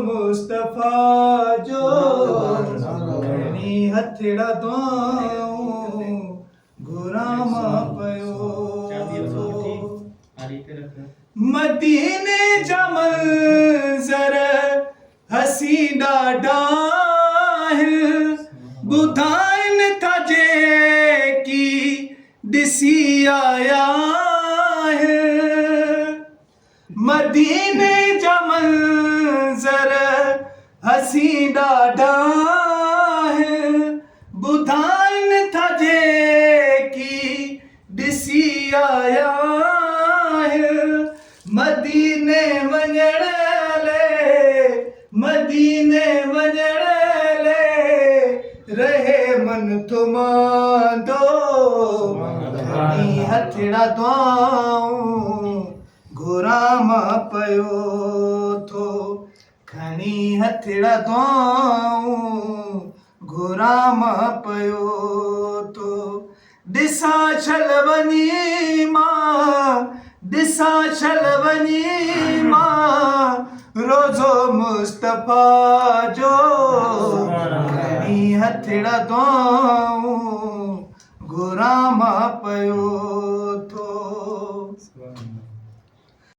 मुस्तफा जो खणी हथड़ा दुआऊं गुराम पयो मदीने जा मंज़र हसी ॾाढा ॿुधाइनि था जेकी ॾिसी आया मदीने जा मंज़र हसी ॾाढा ॿुधाइनि था जेकी ॾिसी आया मदीने वञण ले रहे मन थुमांदो खणी हथड़ा दुआऊं गुराम पयो थो खणी हथड़ा दुआऊं गुराम पयो थो ॾिसां छल वञी मां रोज़ो मुस्तफा जो खणी हथड़ा दुआऊं गुराम पयो